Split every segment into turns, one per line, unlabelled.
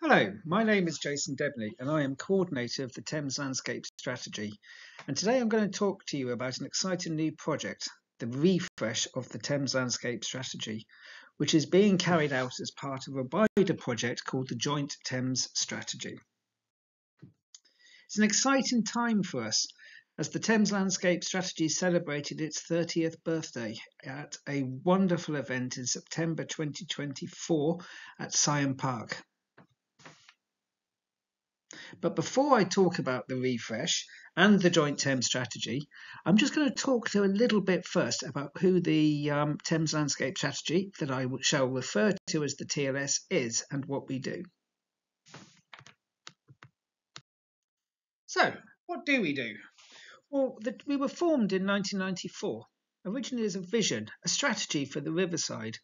Hello, my name is Jason Debney and I am coordinator of the Thames Landscape Strategy. And today I'm going to talk to you about an exciting new project, the refresh of the Thames Landscape Strategy, which is being carried out as part of a wider project called the Joint Thames Strategy. It's an exciting time for us as the Thames Landscape Strategy celebrated its 30th birthday at a wonderful event in September 2024 at Syon Park. But before I talk about the refresh and the Joint Thames Strategy, I'm just going to talk to you a little bit first about who the Thames Landscape Strategy, that I shall refer to as the TLS, is and what we do. So, what do we do? Well, we were formed in 1994, originally as a vision, a strategy for the riverside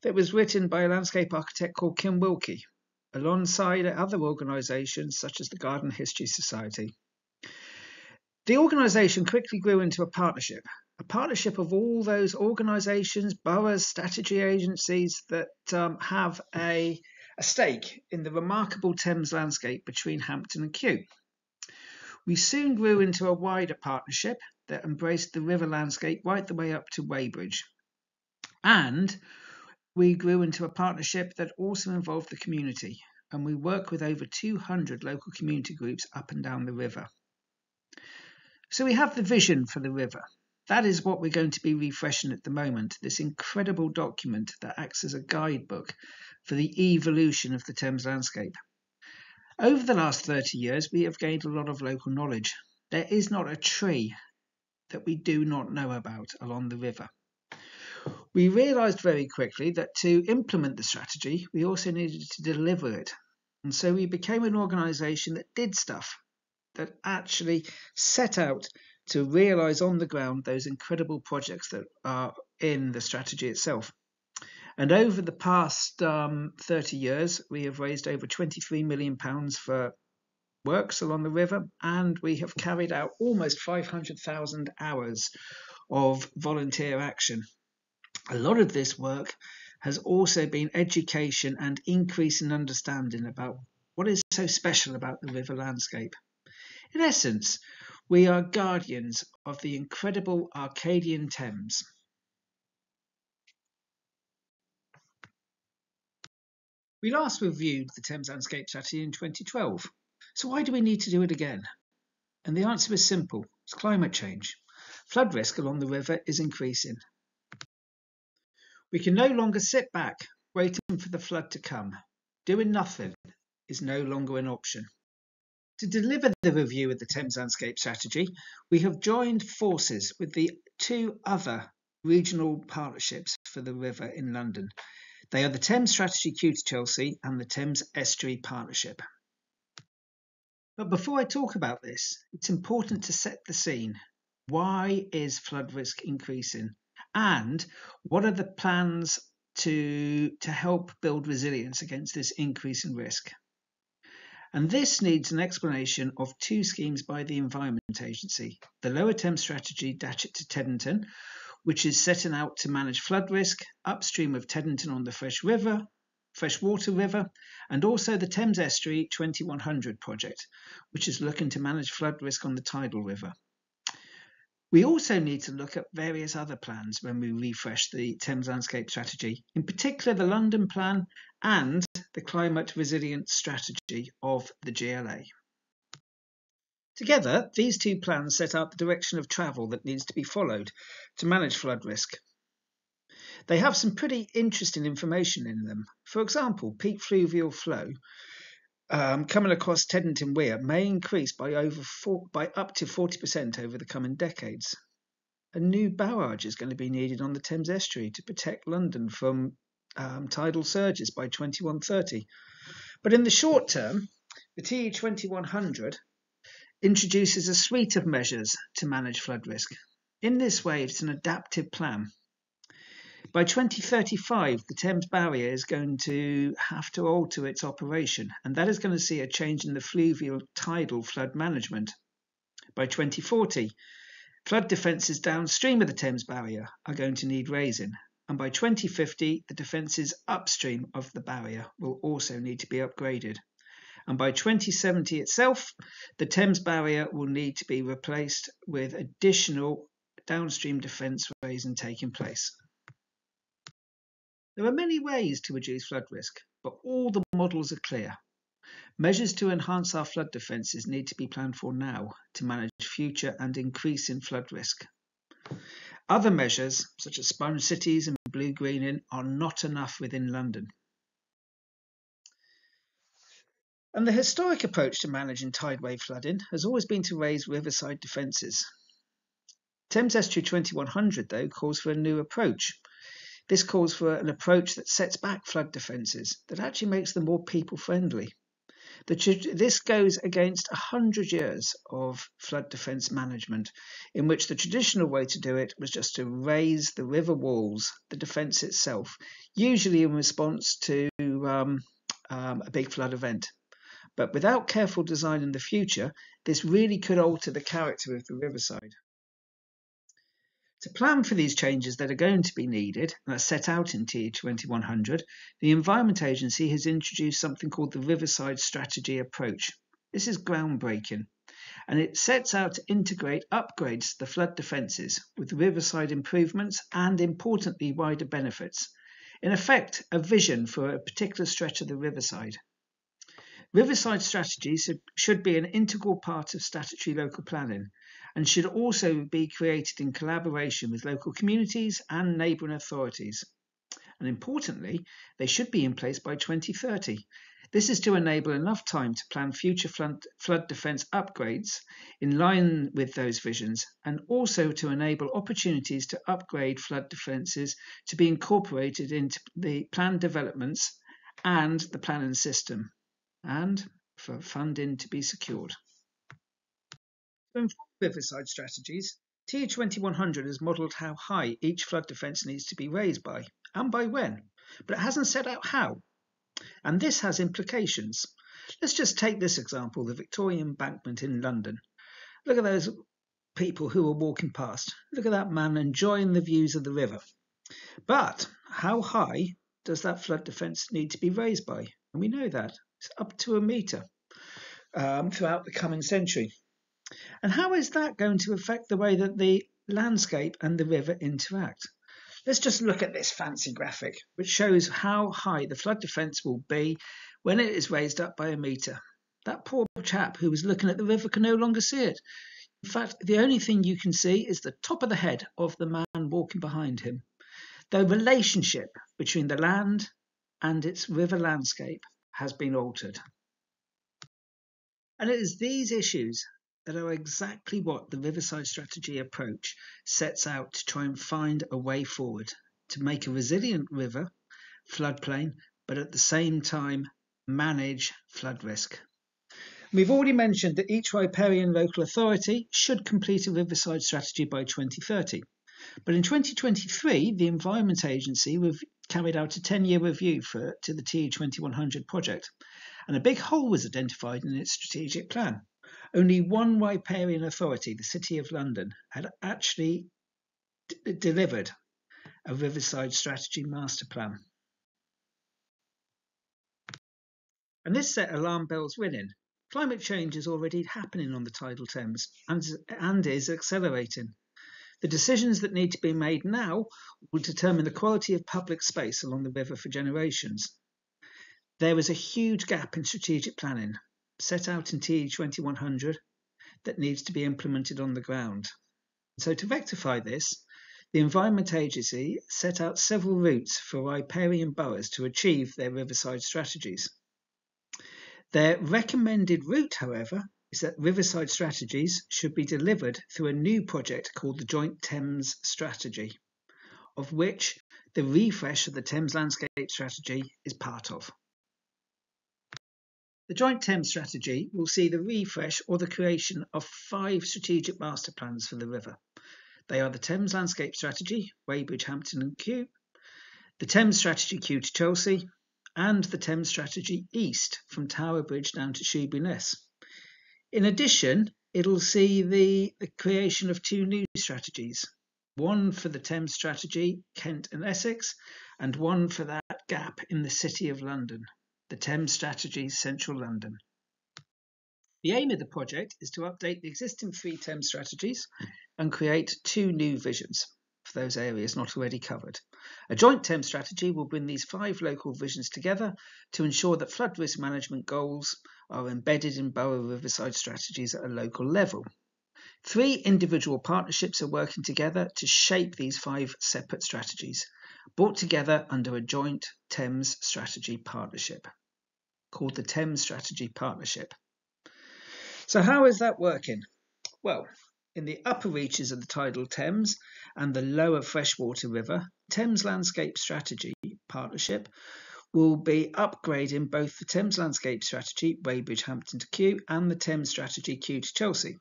that was written by a landscape architect called Kim Wilkie, alongside other organisations such as the Garden History Society. The organisation quickly grew into a partnership of all those organisations, boroughs, statutory agencies that have a stake in the remarkable Thames landscape between Hampton and Kew. We soon grew into a wider partnership that embraced the river landscape right the way up to Weybridge. And we grew into a partnership that also involved the community, and we work with over 200 local community groups up and down the river. So we have the vision for the river. That is what we're going to be refreshing at the moment, this incredible document that acts as a guidebook for the evolution of the Thames landscape. Over the last 30 years, we have gained a lot of local knowledge. There is not a tree that we do not know about along the river. We realised very quickly that to implement the strategy, we also needed to deliver it. And so we became an organisation that did stuff, that actually set out to realise on the ground those incredible projects that are in the strategy itself. And over the past 30 years, we have raised over £23 million for works along the river, and we have carried out almost 500,000 hours of volunteer action. A lot of this work has also been education and increase in understanding about what is so special about the river landscape. In essence, we are guardians of the incredible Arcadian Thames. We last reviewed the Thames Landscape Strategy in 2012. So why do we need to do it again? And the answer is simple. It's climate change. Flood risk along the river is increasing. We can no longer sit back, waiting for the flood to come. Doing nothing is no longer an option. To deliver the review of the Thames Landscape Strategy, we have joined forces with the two other regional partnerships for the river in London. They are the Thames Strategy Kew to Chelsea and the Thames Estuary Partnership. But before I talk about this, it's important to set the scene. Why is flood risk increasing? And what are the plans to help build resilience against this increase in risk? And this needs an explanation of two schemes by the Environment Agency. The Lower Thames Strategy Datchet to Teddington, which is setting out to manage flood risk upstream of Teddington on the freshwater river, and also the Thames Estuary 2100 project, which is looking to manage flood risk on the tidal river. We also need to look at various other plans when we refresh the Thames Landscape Strategy, in particular the London Plan and the Climate Resilience Strategy of the GLA. Together, these two plans set out the direction of travel that needs to be followed to manage flood risk. They have some pretty interesting information in them. For example, peak fluvial flow coming across Teddington Weir may increase by up to 40% over the coming decades. A new barrage is going to be needed on the Thames Estuary to protect London from tidal surges by 2130. But in the short term, the TE 2100 introduces a suite of measures to manage flood risk. In this way, it's an adaptive plan. By 2035, the Thames Barrier is going to have to alter its operation, and that is going to see a change in the fluvial tidal flood management. By 2040, flood defences downstream of the Thames Barrier are going to need raising, and by 2050 the defences upstream of the barrier will also need to be upgraded. And by 2070 itself, the Thames barrier will need to be replaced with additional downstream defence raising taking place. There are many ways to reduce flood risk, but all the models are clear. Measures to enhance our flood defences need to be planned for now to manage future and increasing flood risk. Other measures, such as sponge cities and blue greening, are not enough within London. And the historic approach to managing tide wave flooding has always been to raise riverside defences. Thames Estuary 2100, though, calls for a new approach. This calls for an approach that sets back flood defences, that actually makes them more people-friendly. This goes against 100 years of flood defence management, in which the traditional way to do it was just to raise the river walls, the defence itself, usually in response to a big flood event. But without careful design in the future, this really could alter the character of the riverside. To plan for these changes that are going to be needed and are set out in TE 2100, the Environment Agency has introduced something called the Riverside Strategy Approach. This is groundbreaking, and it sets out to integrate upgrades to the flood defences with riverside improvements and, importantly, wider benefits. In effect, a vision for a particular stretch of the riverside. Riverside strategies should be an integral part of statutory local planning and should also be created in collaboration with local communities and neighbouring authorities. And importantly, they should be in place by 2030. This is to enable enough time to plan future flood defence upgrades in line with those visions, and also to enable opportunities to upgrade flood defences to be incorporated into the planned developments and the planning system, and for funding to be secured. To inform riverside strategies, TE 2100 has modelled how high each flood defence needs to be raised by, and by when, but it hasn't set out how. And this has implications. Let's just take this example, the Victoria Embankment in London. Look at those people who are walking past. Look at that man enjoying the views of the river. But how high does that flood defence need to be raised by? And we know that. It's up to a metre throughout the coming century. And how is that going to affect the way that the landscape and the river interact? Let's just look at this fancy graphic, which shows how high the flood defence will be when it is raised up by a metre. That poor chap who was looking at the river can no longer see it. In fact, the only thing you can see is the top of the head of the man walking behind him. The relationship between the land and its river landscape has been altered. And it is these issues that are exactly what the Riverside Strategy approach sets out to try and find a way forward to make a resilient river, floodplain, but at the same time manage flood risk. We've already mentioned that each riparian local authority should complete a riverside strategy by 2030. But in 2023, the Environment Agency carried out a 10-year review to the TE 2100 project, and a big hole was identified in its strategic plan. Only one riparian authority, the City of London, had actually delivered a riverside strategy master plan. And this set alarm bells ringing. Climate change is already happening on the tidal Thames and is accelerating. The decisions that need to be made now will determine the quality of public space along the river for generations. There is a huge gap in strategic planning set out in TE 2100 that needs to be implemented on the ground. So to rectify this, the Environment Agency set out several routes for riparian boroughs to achieve their riverside strategies. Their recommended route, however, is that riverside strategies should be delivered through a new project called the Joint Thames Strategy, of which the refresh of the Thames Landscape Strategy is part of. The Joint Thames Strategy will see the refresh or the creation of 5 strategic master plans for the river. They are the Thames Landscape Strategy, Weybridge, Hampton and Kew, the Thames Strategy Kew to Chelsea, and the Thames Strategy East from Tower Bridge down to Shoeburyness. In addition, it'll see the creation of 2 new strategies, one for the Thames strategy, Kent and Essex, and one for that gap in the City of London, the Thames strategy, Central London. The aim of the project is to update the existing 3 Thames strategies and create 2 new visions for those areas not already covered. A joint Thames strategy will bring these 5 local visions together to ensure that flood risk management goals are embedded in borough riverside strategies at a local level. 3 individual partnerships are working together to shape these 5 separate strategies, brought together under a joint Thames strategy partnership, called the Thames Strategy Partnership. So how is that working? Well, in the upper reaches of the tidal Thames and the lower freshwater river, Thames Landscape Strategy Partnership will be upgrading both the Thames Landscape Strategy Weybridge Hampton to Kew and the Thames Strategy Kew to Chelsea.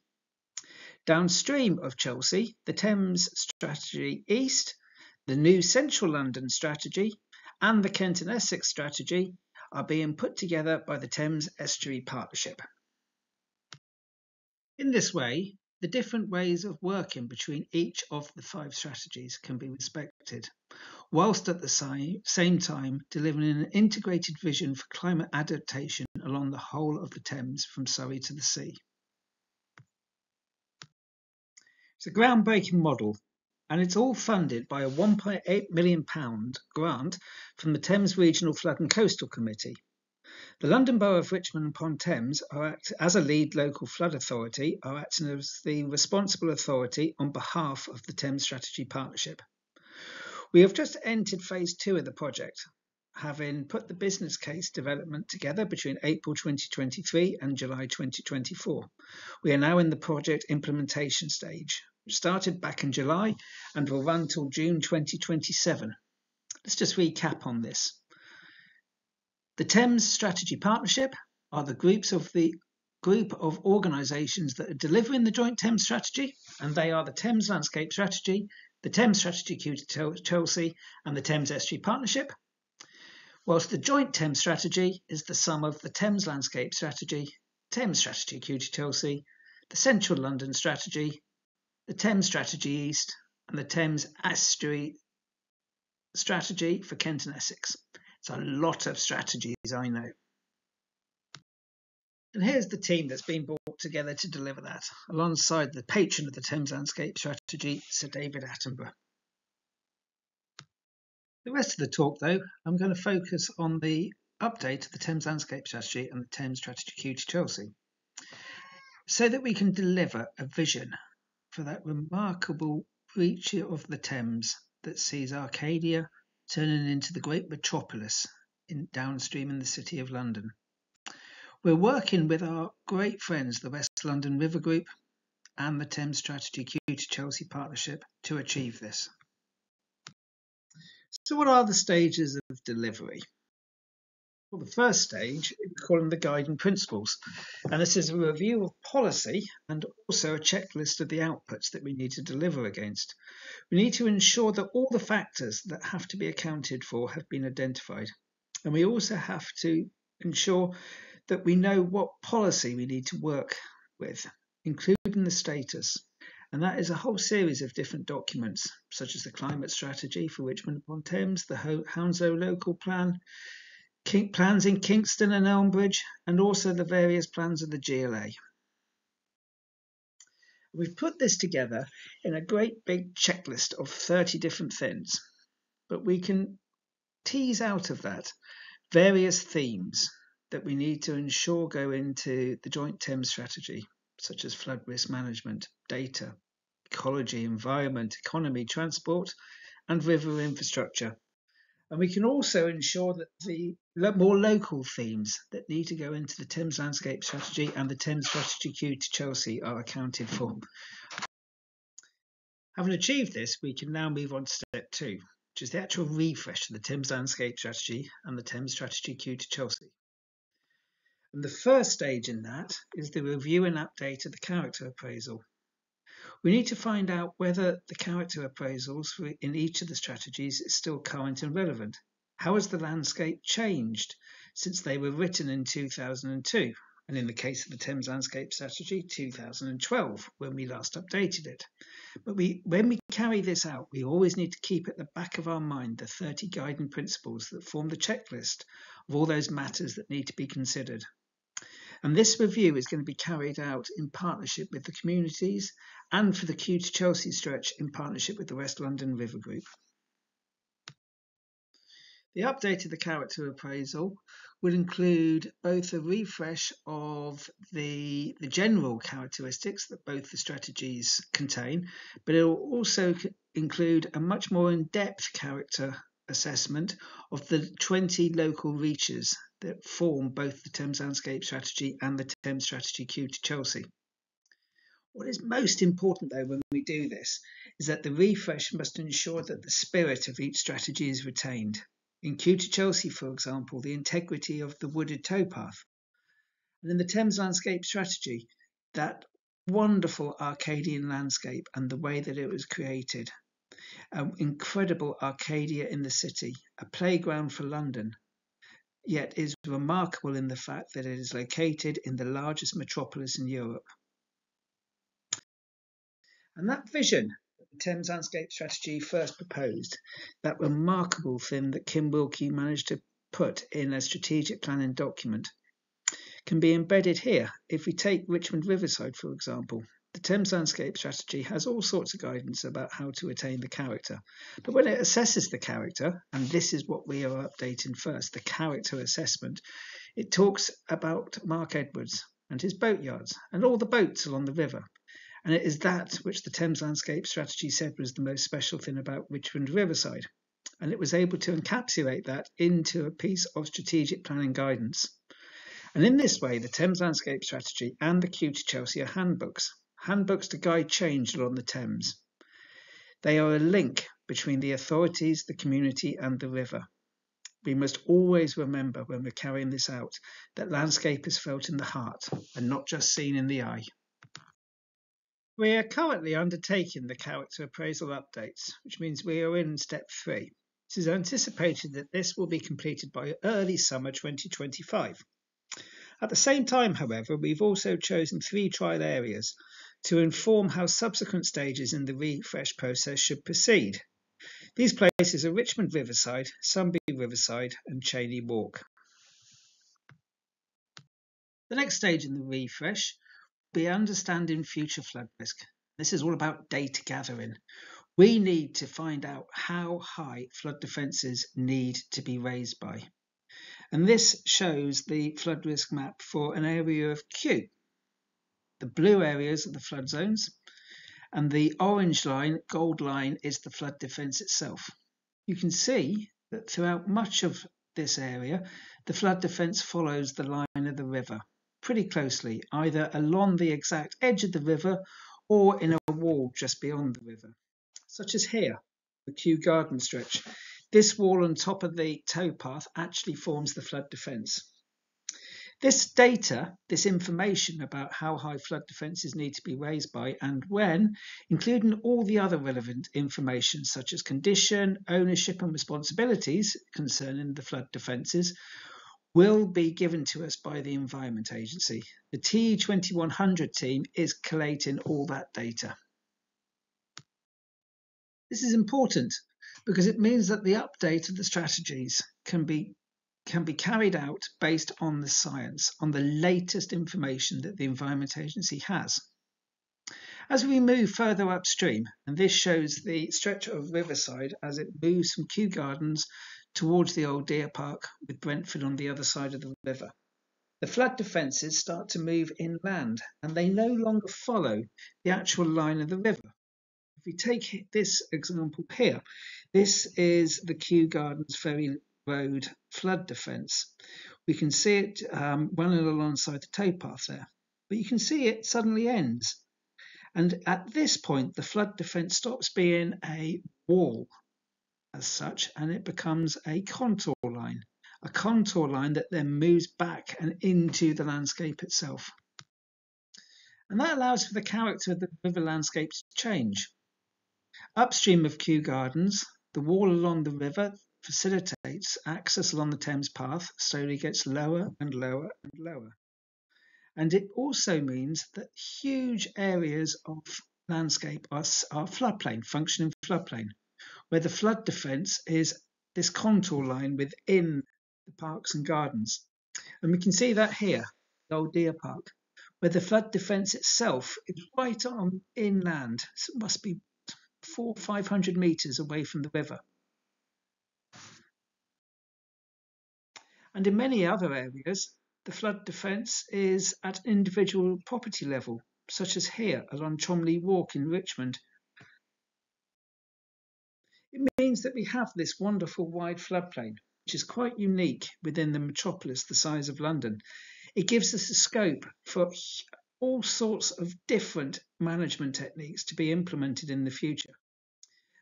Downstream of Chelsea, the Thames Strategy East, the new Central London Strategy and the Kent and Essex Strategy are being put together by the Thames Estuary Partnership. In this way, the different ways of working between each of the 5 strategies can be respected, whilst at the same time delivering an integrated vision for climate adaptation along the whole of the Thames from Surrey to the sea. It's a groundbreaking model, and it's all funded by a £1.8 million grant from the Thames Regional Flood and Coastal Committee. The London Borough of Richmond upon Thames, as a lead local flood authority, are acting as the responsible authority on behalf of the Thames Strategy Partnership. We have just entered phase 2 of the project, having put the business case development together between April 2023 and July 2024. We are now in the project implementation stage, which started back in July and will run till June 2027. Let's just recap on this. The Thames Strategy Partnership are the group of organisations that are delivering the joint Thames strategy, and they are the Thames Landscape Strategy, the Thames Strategy Kew to Chelsea, and the Thames Estuary Partnership, whilst the joint Thames strategy is the sum of the Thames Landscape Strategy, Thames Strategy Kew to Chelsea, the Central London Strategy, the Thames Strategy East, and the Thames Estuary Strategy for Kent and Essex. It's a lot of strategies, I know. And here's the team that's been brought together to deliver that, alongside the patron of the Thames Landscape Strategy, Sir David Attenborough. The rest of the talk, though, I'm going to focus on the update of the Thames Landscape Strategy and the Thames Strategy Kew to Chelsea, so that we can deliver a vision for that remarkable reach of the Thames that sees Arcadia turning into the great metropolis downstream in the City of London. We're working with our great friends, the West London River Group and the Thames Strategy Kew to Chelsea Partnership, to achieve this. So what are the stages of delivery? Well, the first stage is calling the guiding principles, and this is a review of policy and also a checklist of the outputs that we need to deliver against. We need to ensure that all the factors that have to be accounted for have been identified, and we also have to ensure that we know what policy we need to work with, including the status. And that is a whole series of different documents, such as the climate strategy for Richmond upon Thames, the Hounslow local plan, plans in Kingston and Elmbridge, and also the various plans of the GLA. We've put this together in a great big checklist of 30 different things, but we can tease out of that various themes that we need to ensure go into the joint Thames strategy, such as flood risk management, data, ecology, environment, economy, transport, and river infrastructure. And we can also ensure that the more local themes that need to go into the Thames Landscape Strategy and the Thames Strategy Kew to Chelsea are accounted for. Having achieved this, we can now move on to step 2, which is the actual refresh of the Thames Landscape Strategy and the Thames Strategy Kew to Chelsea. And the first stage in that is the review and update of the character appraisal. We need to find out whether the character appraisals in each of the strategies is still current and relevant. How has the landscape changed since they were written in 2002? and in the case of the Thames Landscape Strategy, 2012, when we last updated it. But when we carry this out, we always need to keep at the back of our mind the 30 guiding principles that form the checklist of all those matters that need to be considered. And this review is going to be carried out in partnership with the communities and for the Kew to Chelsea stretch in partnership with the West London River Group. The update of the character appraisal will include both a refresh of the general characteristics that both the strategies contain, but it will also include a much more in-depth character assessment of the 20 local reaches that form both the Thames Landscape Strategy and the Thames Strategy Kew to Chelsea. What is most important, though, when we do this is that the refresh must ensure that the spirit of each strategy is retained. In Kew to Chelsea, for example, the integrity of the wooded towpath. And in the Thames Landscape Strategy, that wonderful Arcadian landscape and the way that it was created. An incredible Arcadia in the city, a playground for London, yet is remarkable in the fact that it is located in the largest metropolis in Europe. And that vision that the Thames Landscape Strategy first proposed, that remarkable thing that Kim Wilkie managed to put in a strategic planning document, can be embedded here. If we take Richmond Riverside, for example, the Thames Landscape Strategy has all sorts of guidance about how to attain the character. But when it assesses the character, and this is what we are updating first, the character assessment, it talks about Mark Edwards and his boatyards and all the boats along the river. And it is that which the Thames Landscape Strategy said was the most special thing about Richmond Riverside. And it was able to encapsulate that into a piece of strategic planning guidance. And in this way, the Thames Landscape Strategy and the Kew to Chelsea are handbooks to guide change along the Thames. They are a link between the authorities, the community and the river. We must always remember when we're carrying this out that landscape is felt in the heart and not just seen in the eye. We are currently undertaking the character appraisal updates, which means we are in step 3. It is anticipated that this will be completed by early summer 2025. At the same time, however, we've also chosen 3 trial areas to inform how subsequent stages in the refresh process should proceed. These places are Richmond Riverside, Sunby Riverside and Cheney Walk. The next stage in the refresh will be understanding future flood risk. This is all about data gathering. We need to find out how high flood defences need to be raised by. And this shows the flood risk map for an area of Kew. The blue areas are the flood zones, and the orange line, gold line, is the flood defence itself. You can see that throughout much of this area, the flood defence follows the line of the river pretty closely, either along the exact edge of the river or in a wall just beyond the river, such as here, the Kew Garden stretch. This wall on top of the towpath actually forms the flood defence. This data, this information about how high flood defences need to be raised by and when, including all the other relevant information such as condition, ownership and responsibilities concerning the flood defences, will be given to us by the Environment Agency. The TE2100 team is collating all that data. This is important because it means that the update of the strategies can be carried out based on the science, on the latest information that the Environment Agency has. As we move further upstream, and this shows the stretch of Riverside as it moves from Kew Gardens towards the old deer park with Brentford on the other side of the river, the flood defences start to move inland and they no longer follow the actual line of the river. If we take this example here, this is the Kew Gardens Ferry Road flood defence. We can see it running alongside the towpath there, but you can see it suddenly ends. And at this point, the flood defence stops being a wall as such, and it becomes a contour line that then moves back and into the landscape itself. And that allows for the character of the river landscape to change. Upstream of Kew Gardens, the wall along the river facilitates access along the Thames path, slowly gets lower and lower and lower. And it also means that huge areas of landscape are floodplain, functioning floodplain, where the flood defence is this contour line within the parks and gardens. And we can see that here, the old deer park, where the flood defence itself is right on inland. So it must be 400-500 metres away from the river. And in many other areas, the flood defence is at individual property level, such as here along Chomley Walk in Richmond. It means that we have this wonderful wide floodplain, which is quite unique within the metropolis the size of London. It gives us a scope for all sorts of different management techniques to be implemented in the future.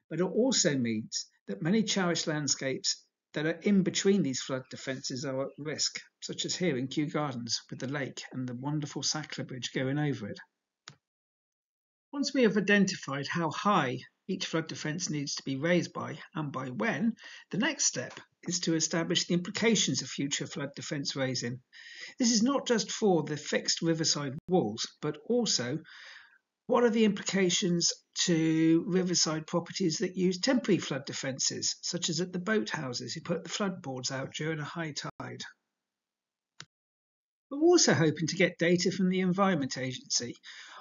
But it also means that many cherished landscapes that are in between these flood defences are at risk, such as here in Kew Gardens with the lake and the wonderful Sackler Bridge going over it. Once we have identified how high each flood defence needs to be raised by and by when, the next step is to establish the implications of future flood defence raising. This is not just for the fixed riverside walls, but also what are the implications to riverside properties that use temporary flood defences, such as at the boathouses who put the floodboards out during a high tide. We're also hoping to get data from the Environment Agency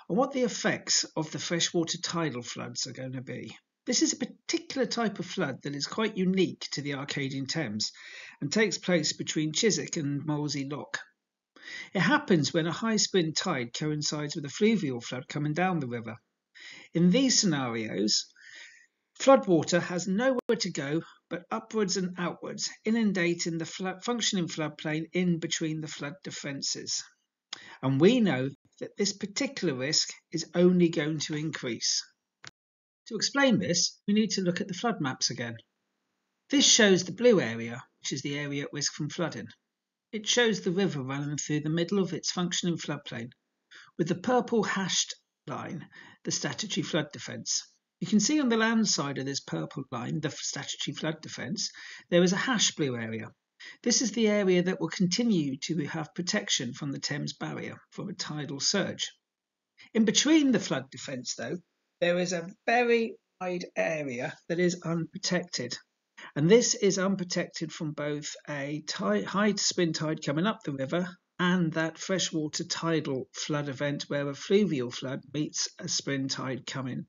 on what the effects of the freshwater tidal floods are going to be. This is a particular type of flood that is quite unique to the Arcadian Thames and takes place between Chiswick and Molesey Lock. It happens when a high spring tide coincides with a fluvial flood coming down the river. In these scenarios, floodwater has nowhere to go but upwards and outwards, inundating the functioning floodplain in between the flood defences. And we know that this particular risk is only going to increase. To explain this, we need to look at the flood maps again. This shows the blue area, which is the area at risk from flooding. It shows the river running through the middle of its functioning floodplain, with the purple hashed line, the statutory flood defence. You can see on the land side of this purple line, the statutory flood defence, there is a hash blue area. This is the area that will continue to have protection from the Thames barrier from a tidal surge. In between the flood defence, though, there is a very wide area that is unprotected. And this is unprotected from both a high spin tide coming up the river and that freshwater tidal flood event where a fluvial flood meets a spring tide coming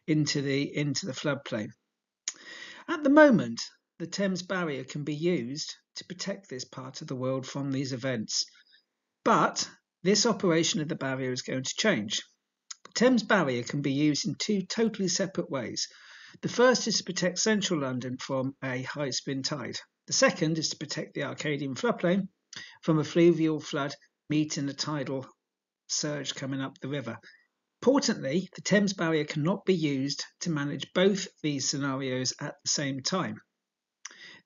into the floodplain. At the moment, the Thames barrier can be used to protect this part of the world from these events. But this operation of the barrier is going to change. The Thames barrier can be used in two totally separate ways. The first is to protect central London from a high spin tide. The second is to protect the Arcadian floodplain from a fluvial flood meeting a tidal surge coming up the river. Importantly, the Thames barrier cannot be used to manage both these scenarios at the same time.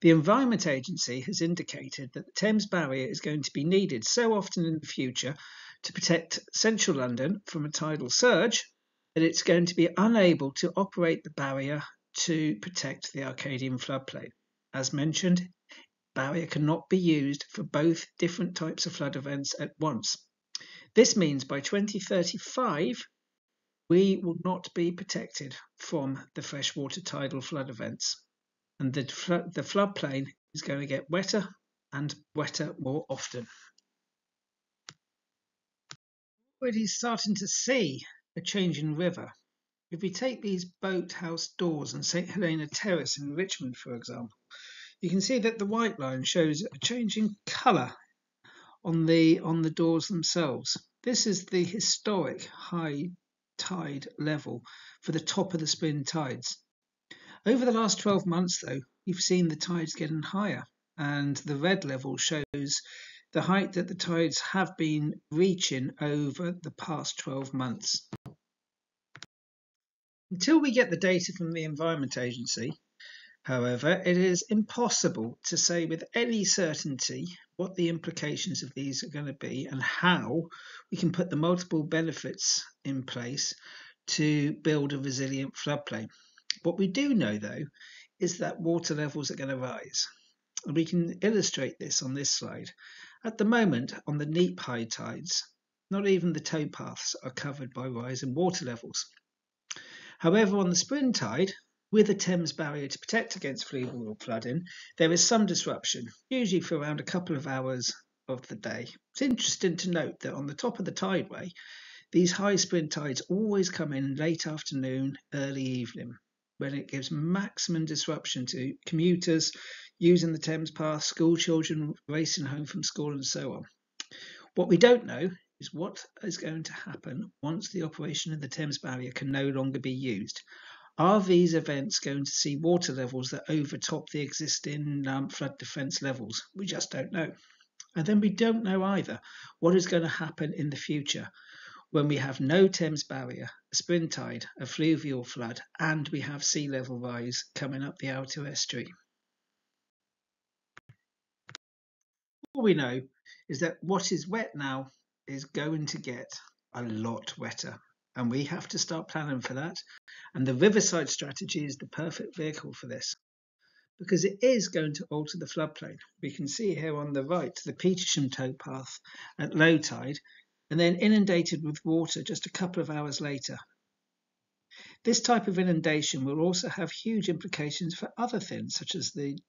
The Environment Agency has indicated that the Thames barrier is going to be needed so often in the future to protect central London from a tidal surge that it's going to be unable to operate the barrier to protect the Arcadian floodplain. As mentioned, the barrier cannot be used for both different types of flood events at once. This means by 2035, we will not be protected from the freshwater tidal flood events. And the floodplain is going to get wetter and wetter more often. Already starting to see a change in river. If we take these boathouse doors on St Helena Terrace in Richmond, for example, you can see that the white line shows a change in colour on the doors themselves. This is the historic high tide level for the top of the spring tides. Over the last 12 months, though, you've seen the tides getting higher, and the red level shows the height that the tides have been reaching over the past 12 months. Until we get the data from the Environment Agency, however, it is impossible to say with any certainty what the implications of these are going to be and how we can put the multiple benefits in place to build a resilient floodplain. What we do know, though, is that water levels are going to rise. And we can illustrate this on this slide. At the moment, on the neap high tides, Not even the towpaths are covered by rising water levels. However, on the spring tide, with a Thames barrier to protect against fluvial flooding, there is some disruption, usually for around a couple of hours of the day. It's interesting to note that on the top of the tideway, these high spring tides always come in late afternoon, early evening, when it gives maximum disruption to commuters using the Thames path, school children racing home from school, and so on. What we don't know is what is going to happen once the operation of the Thames barrier can no longer be used. Are these events going to see water levels that overtop the existing flood defence levels? We just don't know. And then we don't know either what is going to happen in the future when we have no Thames barrier, a spring tide, a fluvial flood, and we have sea level rise coming up the outer estuary. All we know is that what is wet now is going to get a lot wetter, and we have to start planning for that. And the riverside strategy is the perfect vehicle for this, because it is going to alter the floodplain. We can see here on the right the Petersham towpath at low tide, and then inundated with water just a couple of hours later. This type of inundation will also have huge implications for other things, such as the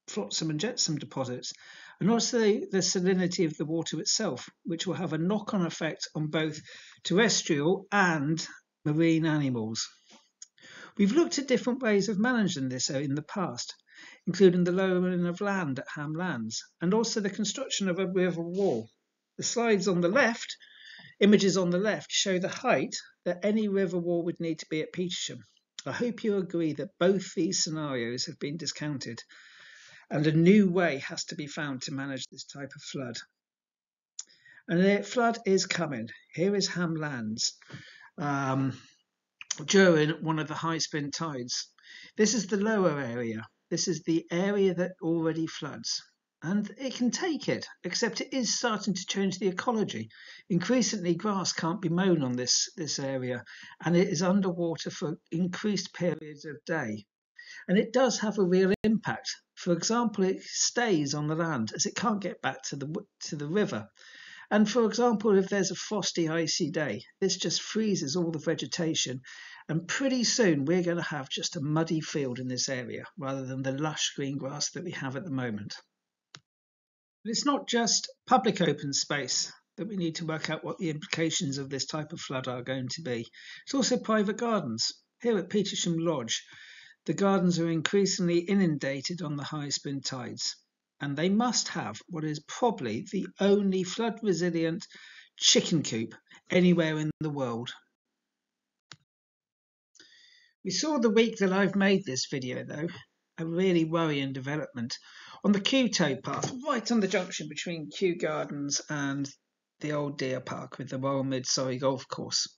flotsam and jetsam deposits, and also the salinity of the water itself, which will have a knock-on effect on both terrestrial and marine animals. We've looked at different ways of managing this in the past, including the lowering of land at Ham Lands, and also the construction of a river wall. The slides on the left, images on the left, show the height that any river wall would need to be at Petersham. I hope you agree that both these scenarios have been discounted, and a new way has to be found to manage this type of flood. And the flood is coming. Here is Ham Lands during one of the high spring tides. This is the lower area. This is the area that already floods. And it can take it, except it is starting to change the ecology. Increasingly, grass can't be mown on this area, and it is underwater for increased periods of day. And it does have a real impact. For example, it stays on the land as it can't get back to the river. And for example, if there's a frosty, icy day, this just freezes all the vegetation. And pretty soon we're going to have just a muddy field in this area rather than the lush green grass that we have at the moment. But it's not just public open space that we need to work out what the implications of this type of flood are going to be. It's also private gardens. Here at Petersham Lodge, the gardens are increasingly inundated on the high spring tides, and they must have what is probably the only flood resilient chicken coop anywhere in the world. We saw the week that I've made this video though, a really worrying development. On the Kew towpath, right on the junction between Kew Gardens and the old deer park with the Royal Mid-Surrey Golf Course,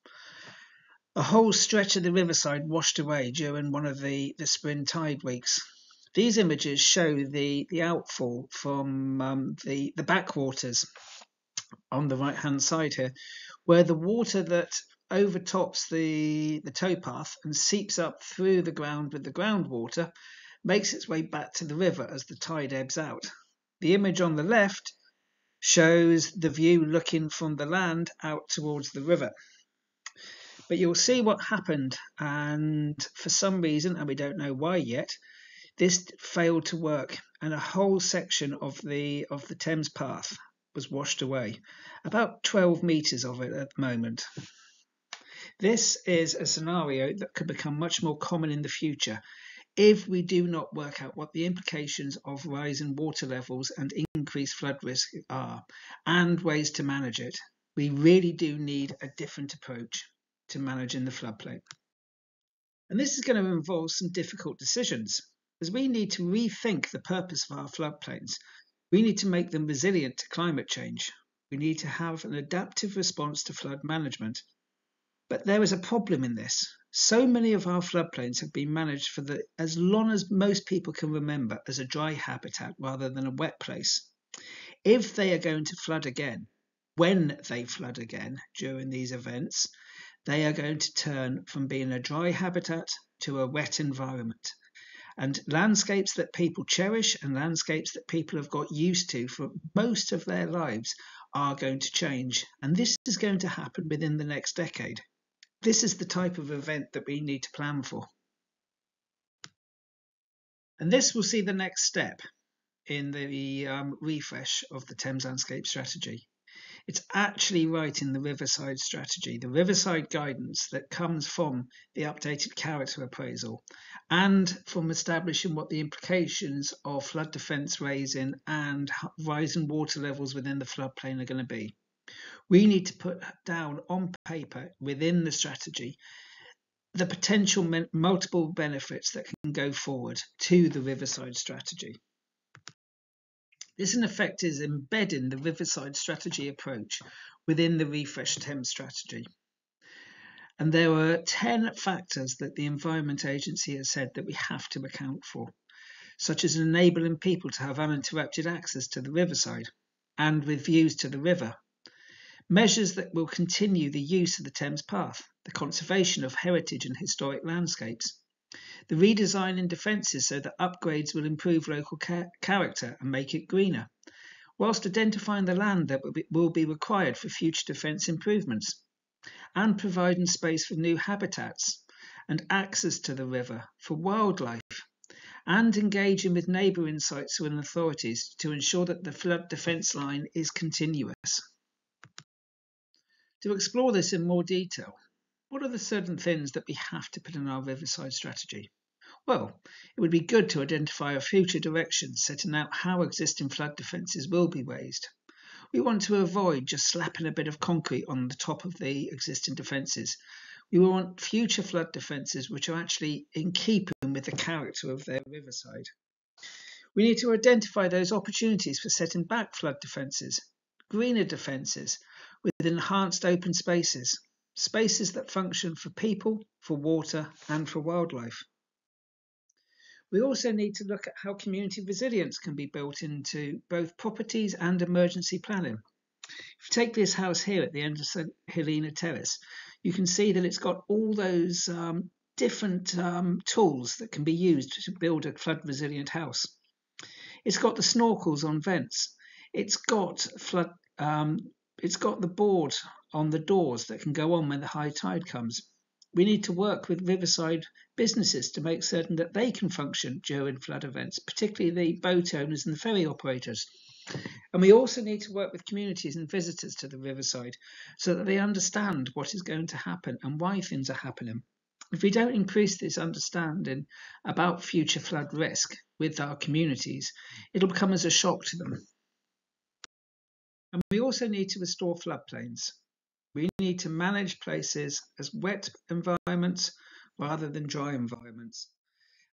a whole stretch of the riverside washed away during one of the spring tide weeks. These images show the outfall from the backwaters on the right hand side here, where the water that overtops the towpath and seeps up through the ground with the groundwater makes its way back to the river as the tide ebbs out. The image on the left shows the view looking from the land out towards the river. But you'll see what happened, and for some reason, and we don't know why yet, this failed to work, and a whole section of the Thames path was washed away, about 12 metres of it at the moment. This is a scenario that could become much more common in the future if we do not work out what the implications of rising water levels and increased flood risk are, and ways to manage it. We really do need a different approach to managing the floodplain. And this is going to involve some difficult decisions, as we need to rethink the purpose of our floodplains. We need to make them resilient to climate change. We need to have an adaptive response to flood management. But there is a problem in this. So many of our floodplains have been managed for as long as most people can remember as a dry habitat rather than a wet place. If they are going to flood again, when they flood again during these events, they are going to turn from being a dry habitat to a wet environment. And landscapes that people cherish and landscapes that people have got used to for most of their lives are going to change, and this is going to happen within the next decade. This is the type of event that we need to plan for. And this will see the next step in the refresh of the Thames Landscape Strategy. It's actually writing the Riverside Strategy, the Riverside guidance that comes from the updated character appraisal and from establishing what the implications of flood defence raising and rising water levels within the floodplain are going to be. We need to put down on paper within the strategy the potential multiple benefits that can go forward to the Riverside Strategy. This, in effect, is embedding the Riverside Strategy approach within the Refresh Thames Strategy. And there are 10 factors that the Environment Agency has said that we have to account for, such as enabling people to have uninterrupted access to the riverside and with views to the river. Measures that will continue the use of the Thames Path, the conservation of heritage and historic landscapes, the redesign in defences so that upgrades will improve local character and make it greener, whilst identifying the land that will be required for future defence improvements, and providing space for new habitats and access to the river for wildlife, and engaging with neighbouring sites and authorities to ensure that the flood defence line is continuous. To explore this in more detail, what are the certain things that we have to put in our Riverside Strategy? Well, it would be good to identify a future direction setting out how existing flood defences will be raised. We want to avoid just slapping a bit of concrete on the top of the existing defences. We want future flood defences which are actually in keeping with the character of their riverside. We need to identify those opportunities for setting back flood defences, greener defences, with enhanced open spaces, spaces that function for people, for water and for wildlife. We also need to look at how community resilience can be built into both properties and emergency planning. If you take this house here at the end of St Helena Terrace, you can see that it's got all those different tools that can be used to build a flood resilient house. It's got the snorkels on vents. It's got the board on the doors that can go on when the high tide comes. We need to work with riverside businesses to make certain that they can function during flood events, particularly the boat owners and the ferry operators. And we also need to work with communities and visitors to the riverside so that they understand what is going to happen and why things are happening. If we don't increase this understanding about future flood risk with our communities, it'll come as a shock to them. And we also need to restore floodplains. We need to manage places as wet environments rather than dry environments.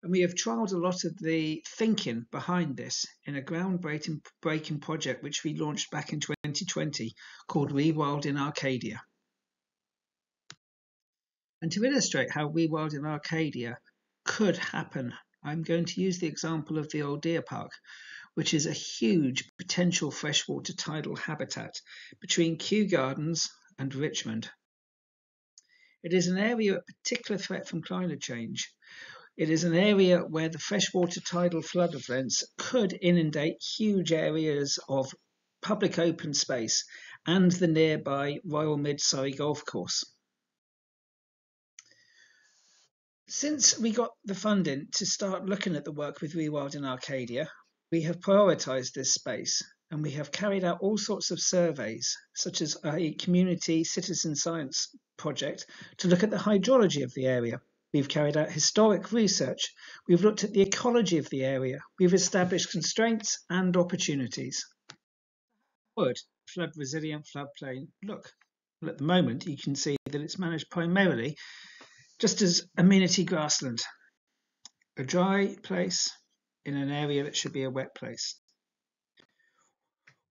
And we have trialled a lot of the thinking behind this in a groundbreaking project which we launched back in 2020 called Rewild in Arcadia. And to illustrate how Rewild in Arcadia could happen, I'm going to use the example of the Old Deer Park, which is a huge potential freshwater tidal habitat between Kew Gardens and Richmond. It is an area of particular threat from climate change. It is an area where the freshwater tidal flood events could inundate huge areas of public open space and the nearby Royal Mid-Surrey Golf Course. Since we got the funding to start looking at the work with Rewild in Arcadia, we have prioritised this space and we have carried out all sorts of surveys, such as a community citizen science project to look at the hydrology of the area. We've carried out historic research. We've looked at the ecology of the area. We've established constraints and opportunities. Would flood resilient floodplain look? Well, at the moment, you can see that it's managed primarily just as amenity grassland, a dry place in an area that should be a wet place.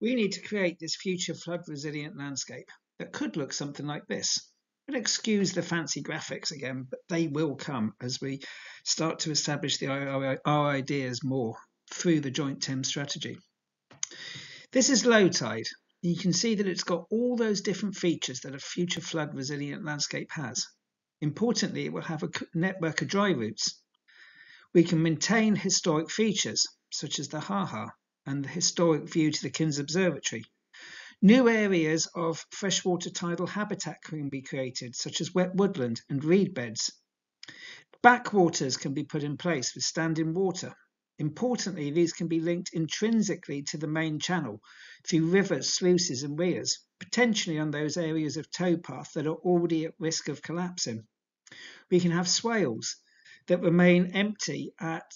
We need to create this future flood resilient landscape that could look something like this. And excuse the fancy graphics again, but they will come as we start to establish our ideas more through the joint Thames strategy. This is low tide. You can see that it's got all those different features that a future flood resilient landscape has. Importantly, it will have a network of dry routes. We can maintain historic features, such as the Ha-Ha and the historic view to the King's Observatory. New areas of freshwater tidal habitat can be created, such as wet woodland and reed beds. Backwaters can be put in place with standing water. Importantly, these can be linked intrinsically to the main channel through rivers, sluices and weirs, potentially on those areas of towpath that are already at risk of collapsing. We can have swales that remain empty at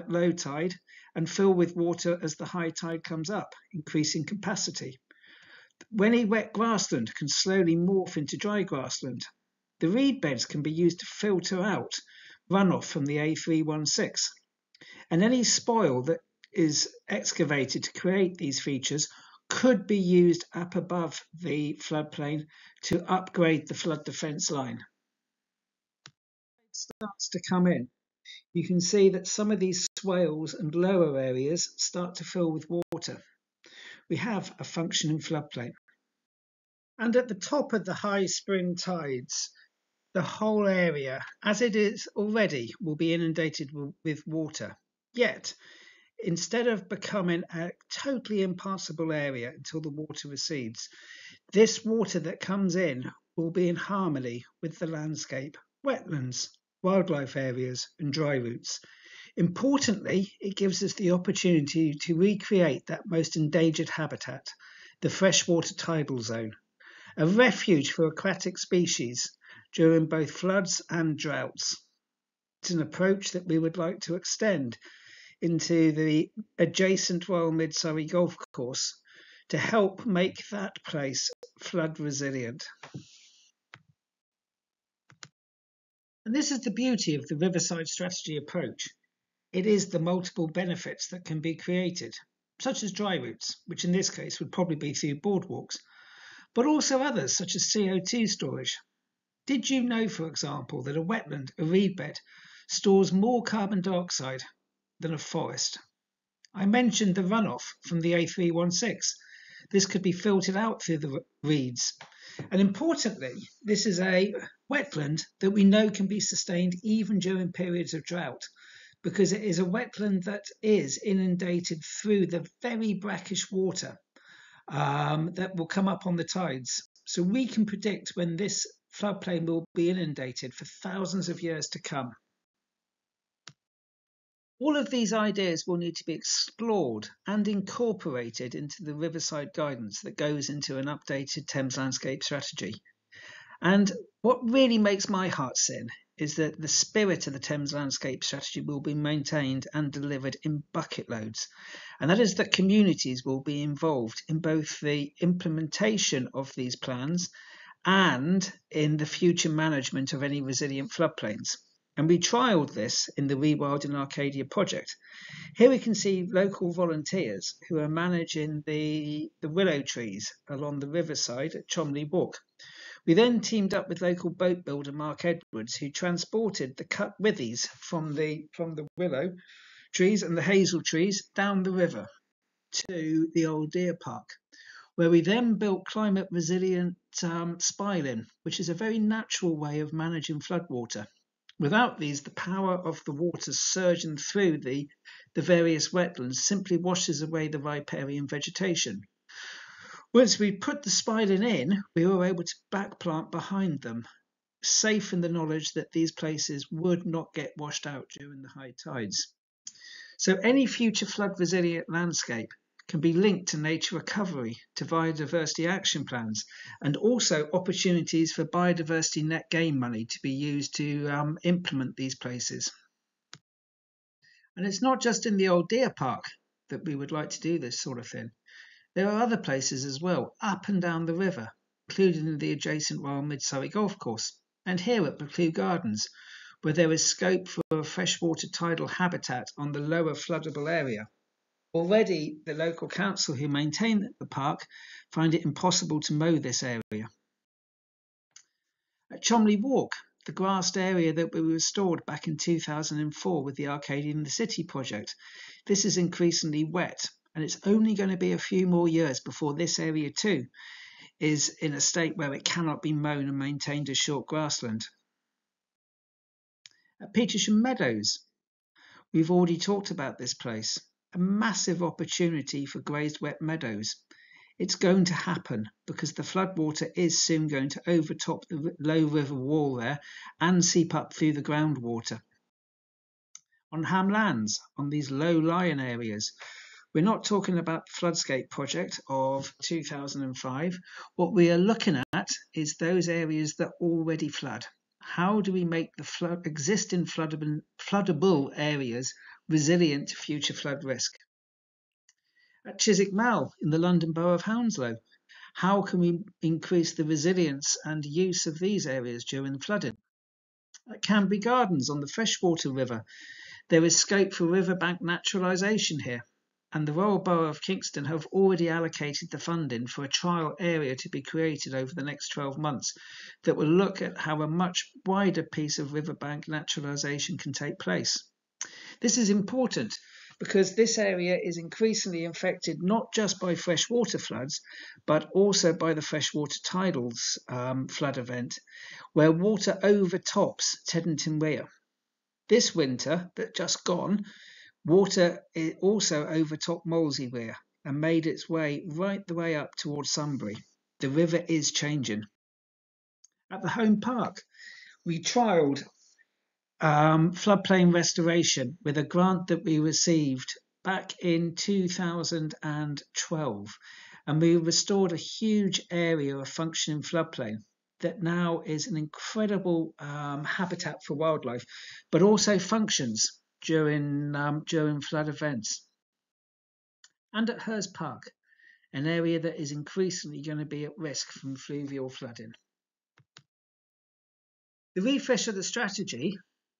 low tide and fill with water as the high tide comes up, increasing capacity. When wet grassland can slowly morph into dry grassland. The reed beds can be used to filter out runoff from the A316, and any spoil that is excavated to create these features could be used up above the floodplain to upgrade the flood defence line. It starts to come in. You can see that some of these swales and lower areas start to fill with water. We have a functioning floodplain. And at the top of the high spring tides, the whole area, as it is already, will be inundated with water. Yet, instead of becoming a totally impassable area until the water recedes, this water that comes in will be in harmony with the landscape, wetlands, wildlife areas and dry routes. Importantly, it gives us the opportunity to recreate that most endangered habitat, the freshwater tidal zone, a refuge for aquatic species during both floods and droughts. It's an approach that we would like to extend into the adjacent Royal Mid-Surrey Golf Course to help make that place flood resilient. And this is the beauty of the Riverside Strategy approach. It is the multiple benefits that can be created, such as dry routes, which in this case would probably be through boardwalks, but also others such as CO2 storage. Did you know, for example, that a wetland, a reed bed, stores more carbon dioxide than a forest? I mentioned the runoff from the A316. This could be filtered out through the reeds. And importantly, this is a wetland that we know can be sustained even during periods of drought, because it is a wetland that is inundated through the very brackish water that will come up on the tides. So we can predict when this floodplain will be inundated for thousands of years to come. All of these ideas will need to be explored and incorporated into the Riverside guidance that goes into an updated Thames landscape strategy. And what really makes my heart sing is that the spirit of the Thames landscape strategy will be maintained and delivered in bucket loads. And that is that communities will be involved in both the implementation of these plans and in the future management of any resilient floodplains. And we trialled this in the Rewild in Arcadia project. Here we can see local volunteers who are managing the willow trees along the riverside at Chomley Walk. We then teamed up with local boat builder Mark Edwards, who transported the cut withies from the willow trees and the hazel trees down the river to the old deer park, where we then built climate resilient spiling, which is a very natural way of managing floodwater. Without these, the power of the water surging through the various wetlands simply washes away the riparian vegetation. Once we put the spiling in, we were able to backplant behind them, safe in the knowledge that these places would not get washed out during the high tides. So any future flood resilient landscape can be linked to nature recovery, to biodiversity action plans, and also opportunities for biodiversity net gain money to be used to implement these places. And it's not just in the old deer park that we would like to do this sort of thing. There are other places as well, up and down the river, including the adjacent Royal Mid-Surrey Golf Course, and here at Buccleuch Gardens, where there is scope for a freshwater tidal habitat on the lower floodable area. Already, the local council who maintain the park find it impossible to mow this area. At Chomley Walk, the grassed area that we restored back in 2004 with the Arcadia in the City project, this is increasingly wet, and it's only going to be a few more years before this area too is in a state where it cannot be mown and maintained as short grassland. At Petersham Meadows, we've already talked about this place, a massive opportunity for grazed wet meadows. It's going to happen because the floodwater is soon going to overtop the low river wall there and seep up through the groundwater. On Ham lands, on these low-lying areas, we're not talking about the Floodscape project of 2005. What we are looking at is those areas that already flood. How do we make the existing floodable areas resilient to future flood risk? At Chiswick Mall in the London Borough of Hounslow, how can we increase the resilience and use of these areas during flooding? At Canby Gardens on the Freshwater River, there is scope for riverbank naturalisation here, and the Royal Borough of Kingston have already allocated the funding for a trial area to be created over the next 12 months that will look at how a much wider piece of riverbank naturalisation can take place. This is important because this area is increasingly affected not just by freshwater floods, but also by the freshwater tidals flood event, where water overtops Teddington Weir. This winter that just gone, water also overtopped Molesey Weir and made its way right the way up towards Sunbury. The river is changing. At the Home Park, we trialled floodplain restoration with a grant that we received back in 2012, and we restored a huge area of functioning floodplain that now is an incredible habitat for wildlife, but also functions during flood events. And at Hurst Park, an area that is increasingly going to be at risk from fluvial flooding. The refresh of the strategy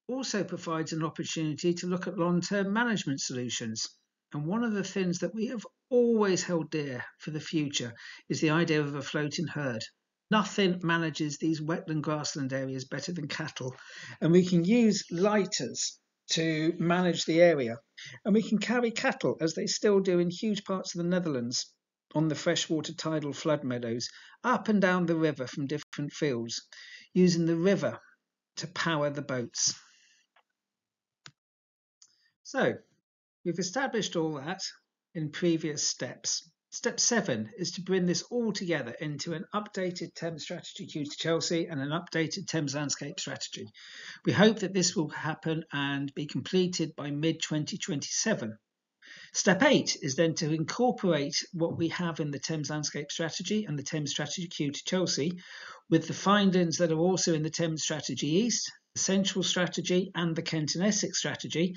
also provides an opportunity to look at long-term management solutions. And one of the things that we have always held dear for the future is the idea of a floating herd. Nothing manages these wetland grassland areas better than cattle, and we can use lighters to manage the area, and we can carry cattle, as they still do in huge parts of the Netherlands, on the freshwater tidal flood meadows, up and down the river from different fields, using the river to power the boats. So we've established all that in previous steps. Step 7 is to bring this all together into an updated Thames strategy queue to Chelsea and an updated Thames landscape strategy. We hope that this will happen and be completed by mid-2027. Step 8 is then to incorporate what we have in the Thames landscape strategy and the Thames strategy queue to Chelsea with the findings that are also in the Thames strategy East, the Central strategy and the Kent and Essex strategy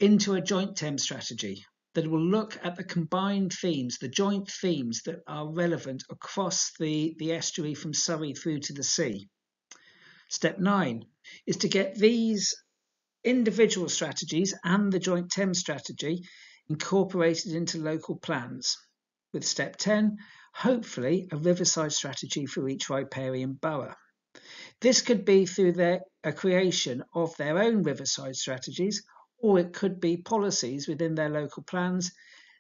into a joint Thames strategy that will look at the combined themes, the joint themes that are relevant across the estuary from Surrey through to the sea. Step 9 is to get these individual strategies and the joint Thames strategy incorporated into local plans. With step 10, hopefully a riverside strategy for each riparian borough. This could be through a creation of their own riverside strategies, or it could be policies within their local plans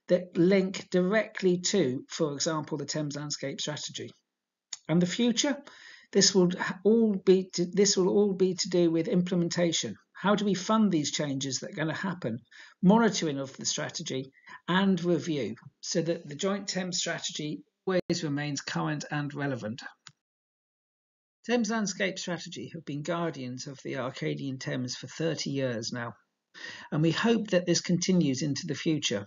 that link directly to, for example, the Thames landscape strategy. And the future, this will all be to do with implementation. How do we fund these changes that are going to happen? Monitoring of the strategy and review, so that the joint Thames strategy always remains current and relevant. Thames landscape strategy have been guardians of the Arcadian Thames for 30 years now, and we hope that this continues into the future.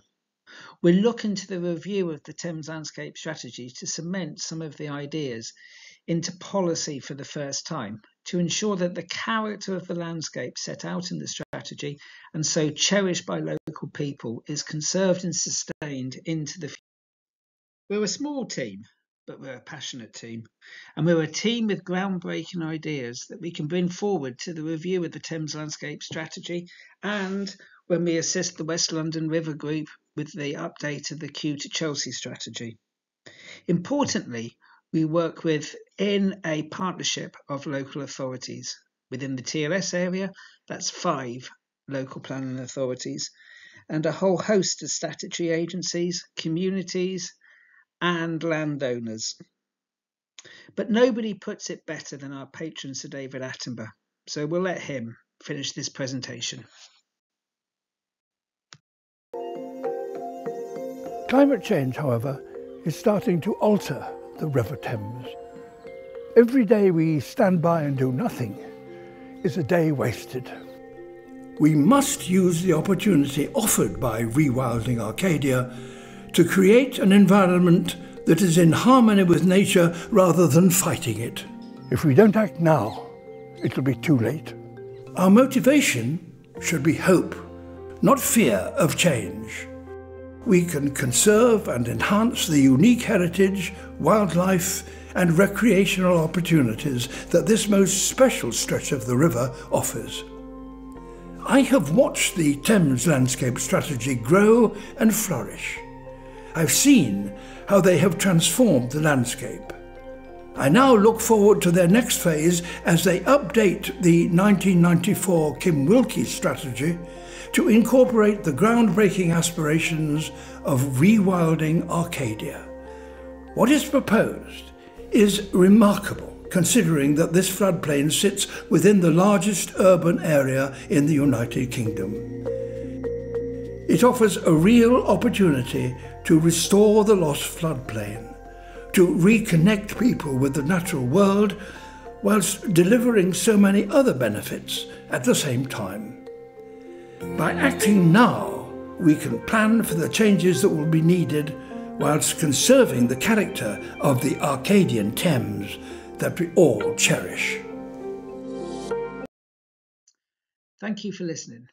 We're looking to the review of the Thames landscape strategy to cement some of the ideas into policy for the first time, to ensure that the character of the landscape set out in the strategy and so cherished by local people is conserved and sustained into the future. We're a small team, but we're a passionate team, and we're a team with groundbreaking ideas that we can bring forward to the review of the Thames landscape strategy, and when we assist the West London River Group with the update of the queue to Chelsea strategy. Importantly, we work within a partnership of local authorities. Within the TLS area, that's 5 local planning authorities, and a whole host of statutory agencies, communities, and landowners. But nobody puts it better than our patron Sir David Attenborough, so we'll let him finish this presentation.
Climate change, however, is starting to alter the River Thames. Every day we stand by and do nothing is a day wasted.
We must use the opportunity offered by rewilding Arcadia to create an environment that is in harmony with nature rather than fighting it.
If we don't act now, it'll be too late.
Our motivation should be hope, not fear of change. We can conserve and enhance the unique heritage, wildlife and recreational opportunities that this most special stretch of the river offers. I have watched the Thames landscape strategy grow and flourish. I've seen how they have transformed the landscape. I now look forward to their next phase as they update the 1994 Kim Wilkie strategy to incorporate the groundbreaking aspirations of rewilding Arcadia. What is proposed is remarkable, considering that this floodplain sits within the largest urban area in the United Kingdom. It offers a real opportunity to restore the lost floodplain, to reconnect people with the natural world, whilst delivering so many other benefits at the same time. By acting now, we can plan for the changes that will be needed whilst conserving the character of the Arcadian Thames that we all cherish.
Thank you for listening.